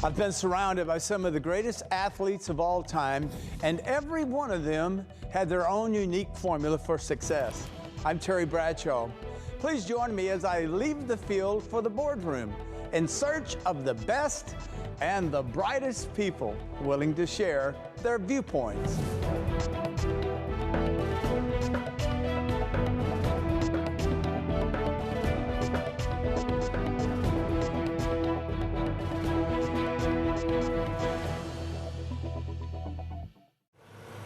I've been surrounded by some of the greatest athletes of all time, and every one of them had their own unique formula for success. I'm Terry Bradshaw. Please join me as I leave the field for the boardroom in search of the best and the brightest people willing to share their viewpoints.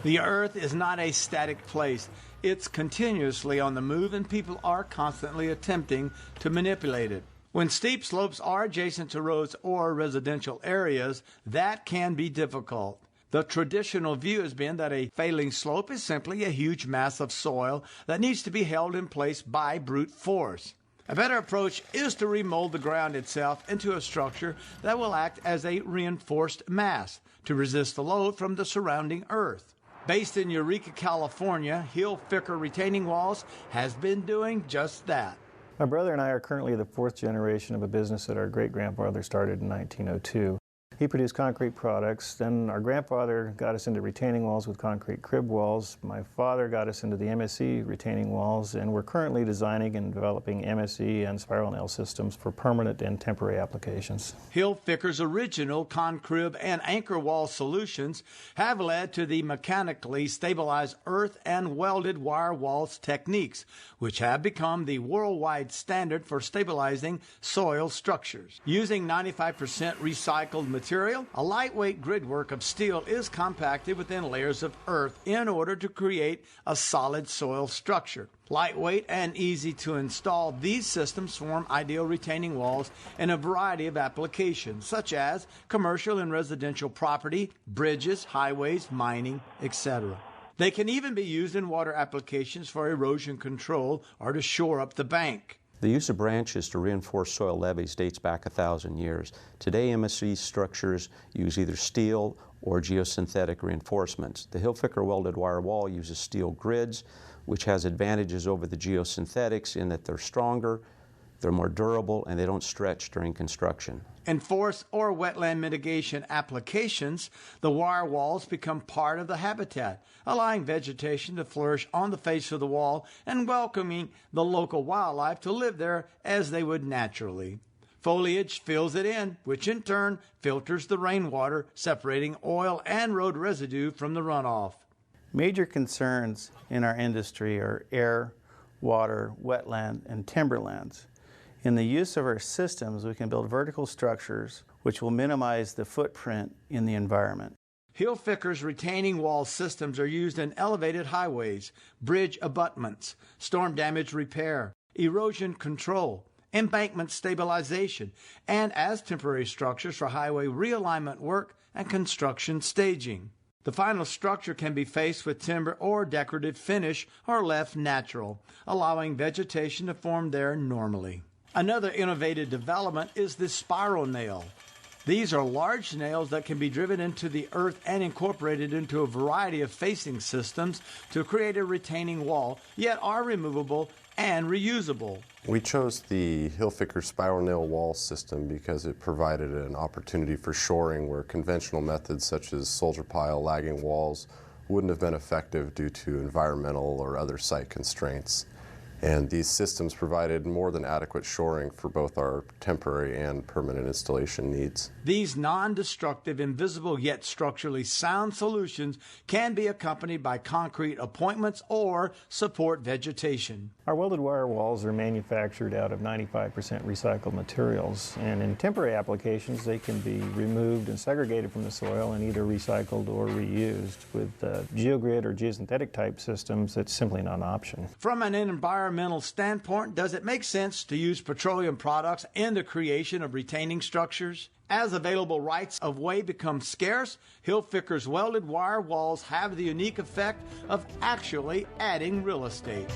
The earth is not a static place. It's continuously on the move, and people are constantly attempting to manipulate it. When steep slopes are adjacent to roads or residential areas, that can be difficult. The traditional view has been that a failing slope is simply a huge mass of soil that needs to be held in place by brute force. A better approach is to remold the ground itself into a structure that will act as a reinforced mass to resist the load from the surrounding earth. Based in Eureka, California, Hilfiker Retaining Walls has been doing just that. My brother and I are currently the fourth generation of a business that our great-grandfather started in 1902. He produced concrete products. Then our grandfather got us into retaining walls with concrete crib walls. My father got us into the MSE retaining walls, and we're currently designing and developing MSE and spiral nail systems for permanent and temporary applications. Hilfiker's original concrib and anchor wall solutions have led to the mechanically stabilized earth and welded wire walls techniques, which have become the worldwide standard for stabilizing soil structures. Using 95% recycled material, a lightweight gridwork of steel is compacted within layers of earth in order to create a solid soil structure. Lightweight and easy to install, these systems form ideal retaining walls in a variety of applications, such as commercial and residential property, bridges, highways, mining, etc. They can even be used in water applications for erosion control or to shore up the bank. The use of branches to reinforce soil levees dates back 1,000 years. Today, MSE structures use either steel or geosynthetic reinforcements. The Hilfiker welded wire wall uses steel grids, which has advantages over the geosynthetics in that they're stronger, they're more durable, and they don't stretch during construction. In forest or wetland mitigation applications, the wire walls become part of the habitat, allowing vegetation to flourish on the face of the wall and welcoming the local wildlife to live there as they would naturally. Foliage fills it in, which in turn filters the rainwater, separating oil and road residue from the runoff. Major concerns in our industry are air, water, wetland, and timberlands. In the use of our systems, we can build vertical structures which will minimize the footprint in the environment. Hilfiker's retaining wall systems are used in elevated highways, bridge abutments, storm damage repair, erosion control, embankment stabilization, and as temporary structures for highway realignment work and construction staging. The final structure can be faced with timber or decorative finish or left natural, allowing vegetation to form there normally. Another innovative development is the spiral nail. These are large nails that can be driven into the earth and incorporated into a variety of facing systems to create a retaining wall, yet are removable and reusable. We chose the Hilfiker spiral nail wall system because it provided an opportunity for shoring where conventional methods such as soldier pile lagging walls wouldn't have been effective due to environmental or other site constraints. And these systems provided more than adequate shoring for both our temporary and permanent installation needs. These non-destructive, invisible yet structurally sound solutions can be accompanied by concrete appointments or support vegetation. Our welded wire walls are manufactured out of 95% recycled materials, and in temporary applications they can be removed and segregated from the soil and either recycled or reused. With geogrid or geosynthetic type systems, it's simply not an option. From an environmental standpoint, does it make sense to use petroleum products in the creation of retaining structures? As available rights of way become scarce, Hilfiker's welded wire walls have the unique effect of actually adding real estate.